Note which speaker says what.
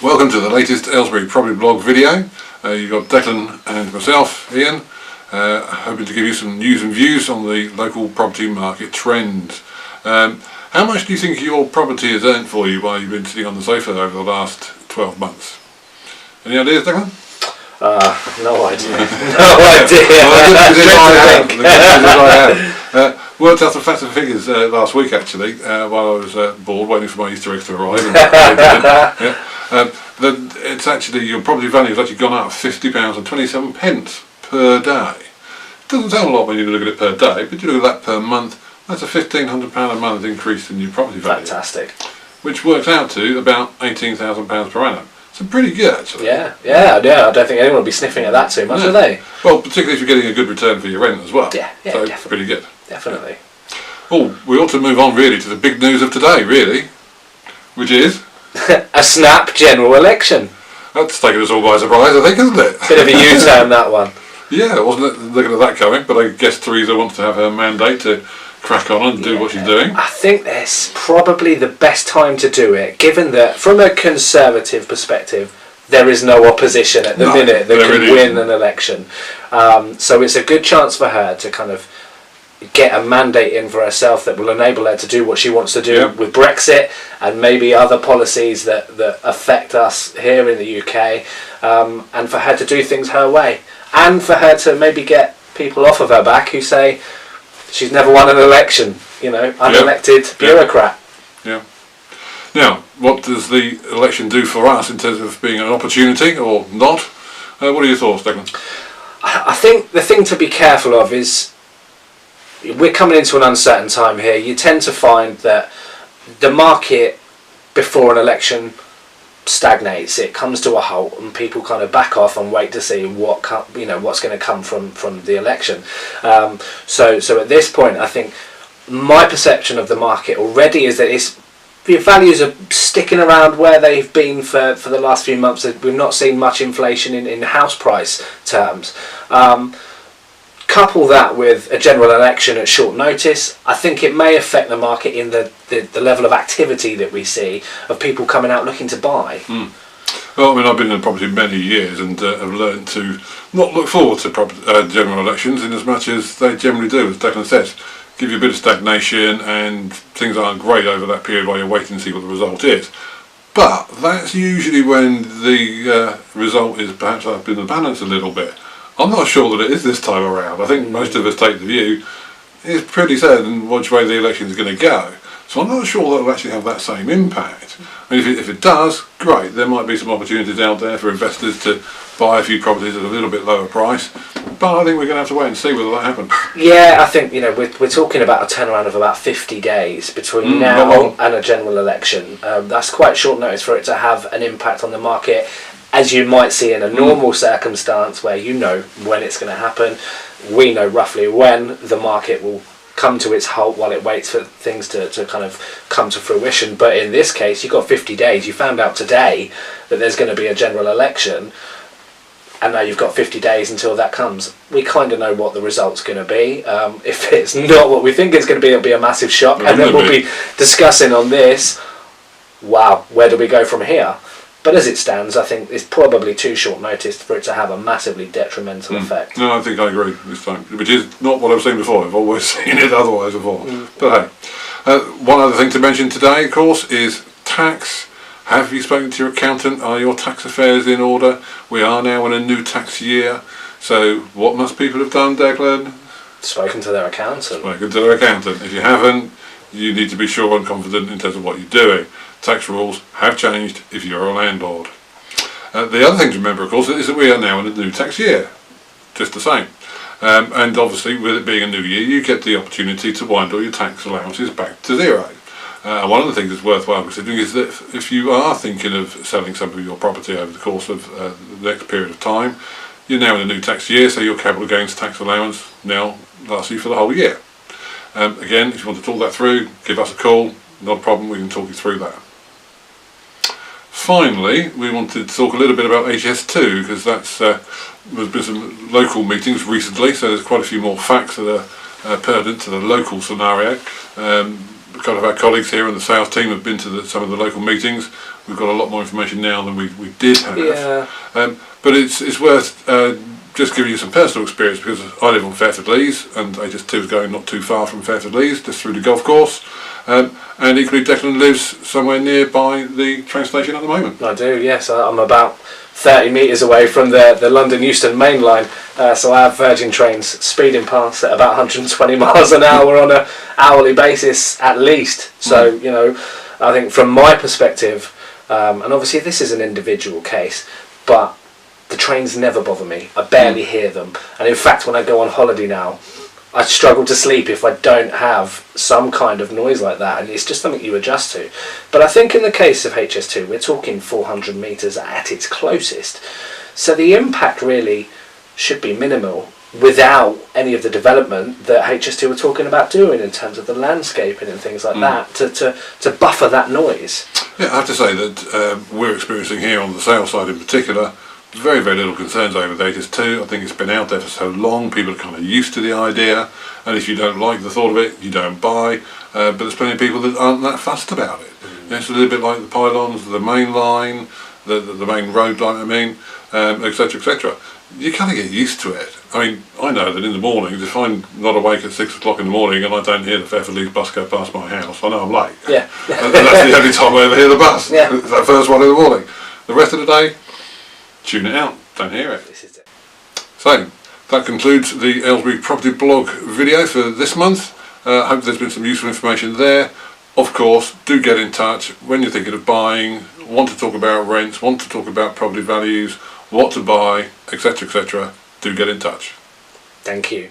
Speaker 1: Welcome to the latest Aylesbury Property Blog video. You've got Declan and myself, Ian, hoping to give you some news and views on the local property market trends. How much do you think your property has earned for you while you've been sitting on the sofa over the last 12 months? Any ideas, Declan?
Speaker 2: No idea.
Speaker 1: Worked out some facts and figures last week actually, while I was bored waiting for my Easter eggs to arrive. It's actually, your property value has actually gone up £50.27 per day. It doesn't sound a lot when you look at it per day, but you look at that per month, that's a £1,500 a month increase in your property value.
Speaker 2: Fantastic.
Speaker 1: Which works out to about £18,000 per annum. So pretty good actually.
Speaker 2: Yeah. I don't think anyone will be sniffing at that too much, will they?
Speaker 1: Well, particularly if you're getting a good return for your rent as well.
Speaker 2: Yeah,
Speaker 1: so
Speaker 2: definitely.
Speaker 1: it's pretty good.
Speaker 2: Definitely.
Speaker 1: Oh, we ought to move on really to the big news of today, really, which is
Speaker 2: a snap general election.
Speaker 1: That's taken us all by surprise, I think, isn't it?
Speaker 2: Bit of a U-turn, that one.
Speaker 1: Yeah, I wasn't looking at that coming, but I guess Theresa wants to have her mandate to crack on and do what she's doing.
Speaker 2: I think it's probably the best time to do it, given that from a Conservative perspective, there is no opposition at the minute that can win an election. So it's a good chance for her to kind of get a mandate in for herself that will enable her to do what she wants to do with Brexit and maybe other policies that affect us here in the UK, and for her to do things her way, and for her to maybe get people off of her back who say she's never won an election, unelected bureaucrat.
Speaker 1: Yeah. Now, what does the election do for us in terms of being an opportunity or not? What are your thoughts, Declan?
Speaker 2: I think the thing to be careful of is we're coming into an uncertain time here. You tend to find that the market before an election stagnates. It comes to a halt, and people kind of back off and wait to see what's going to come from the election. So at this point, I think my perception of the market already is that the values are sticking around where they've been for the last few months. We've not seen much inflation in house price terms. Couple that with a general election at short notice, I think it may affect the market in the level of activity that we see of people coming out looking to buy.
Speaker 1: Well, I mean, I've been in property many years and have learned to not look forward to general elections in as much as they generally do, as Declan says. Give you a bit of stagnation and things aren't great over that period while you're waiting to see what the result is. But that's usually when the result is perhaps up in the balance a little bit. I'm not sure that it is this time around. I think most of us take the view it's pretty certain which way the election is going to go. So I'm not sure that will actually have that same impact. I mean, if it does, great. There might be some opportunities out there for investors to buy a few properties at a little bit lower price. But I think we're going to have to wait and see whether that happens.
Speaker 2: Yeah, I think we're talking about a turnaround of about 50 days between now and a general election. That's quite short notice for it to have an impact on the market, as you might see in a normal circumstance where you know when it's going to happen. We know roughly when the market will come to its halt while it waits for things to kind of come to fruition. But in this case, you've got 50 days. You found out today that there's going to be a general election, and now you've got 50 days until that comes. We kind of know what the result's going to be. If it's not what we think it's going to be, it'll be a massive shock. And then we'll be discussing on this, wow, where do we go from here? But as it stands, I think it's probably too short notice for it to have a massively detrimental effect.
Speaker 1: No, I think I agree this time, which is not what I've seen before. I've always seen it otherwise before. But hey, one other thing to mention today, of course, is tax. Have you spoken to your accountant? Are your tax affairs in order? We are now in a new tax year. So what must people have done, Declan?
Speaker 2: Spoken to their accountant.
Speaker 1: Spoken to their accountant. If you haven't, you need to be sure and confident in terms of what you're doing. Tax rules have changed if you're a landlord. The other thing to remember, of course, is that we are now in a new tax year, just the same. And obviously, with it being a new year, you get the opportunity to wind all your tax allowances back to zero. One of the things that's worthwhile considering is that if you are thinking of selling some of your property over the course of the next period of time, you're now in a new tax year, so your capital gains tax allowance now lasts you for the whole year. Again, if you want to talk that through, give us a call, not a problem, we can talk you through that. Finally, we wanted to talk a little bit about HS2 because there's been some local meetings recently, so there's quite a few more facts that are pertinent to the local scenario. a couple of our colleagues here in the sales team have been to some of the local meetings. We've got a lot more information now than we did have.
Speaker 2: Yeah.
Speaker 1: But it's worth just giving you some personal experience, because I live on Fairford Leys, and HS2 is going not too far from Fairford Leys, just through the golf course. And equally, Declan lives somewhere nearby the train station at the moment.
Speaker 2: I do, yes. I'm about 30 metres away from the London Euston main line, so I have Virgin trains speeding past at about 120 miles an hour on an hourly basis at least. So, you know, I think from my perspective, and obviously this is an individual case, but the trains never bother me. I barely hear them. And in fact, when I go on holiday now, I struggle to sleep if I don't have some kind of noise like that, and it's just something you adjust to. But I think in the case of HS2, we're talking 400 metres at its closest. So the impact really should be minimal without any of the development that HS2 were talking about doing in terms of the landscaping and things like that to buffer that noise.
Speaker 1: Yeah, I have to say that we're experiencing here on the sales side in particular very, very little concerns over the HS2. I think it's been out there for so long, people are kind of used to the idea, and if you don't like the thought of it, you don't buy. But there's plenty of people that aren't that fussed about it. It's a little bit like the pylons, the main line, the main road line, I mean, etc., etc. You kind of get used to it. I mean, I know that in the mornings, if I'm not awake at 6 o'clock in the morning and I don't hear the Fairford Leys bus go past my house, I know I'm late.
Speaker 2: Yeah.
Speaker 1: And that's the only time I ever hear the bus.
Speaker 2: Yeah.
Speaker 1: It's that first one in the morning. The rest of the day, tune it out, don't hear it.
Speaker 2: This is it.
Speaker 1: So, that concludes the Aylesbury Property Blog video for this month. Hope there's been some useful information there. Of course, do get in touch when you're thinking of buying, want to talk about rents, want to talk about property values, what to buy, etc., etc. Do get in touch.
Speaker 2: Thank you.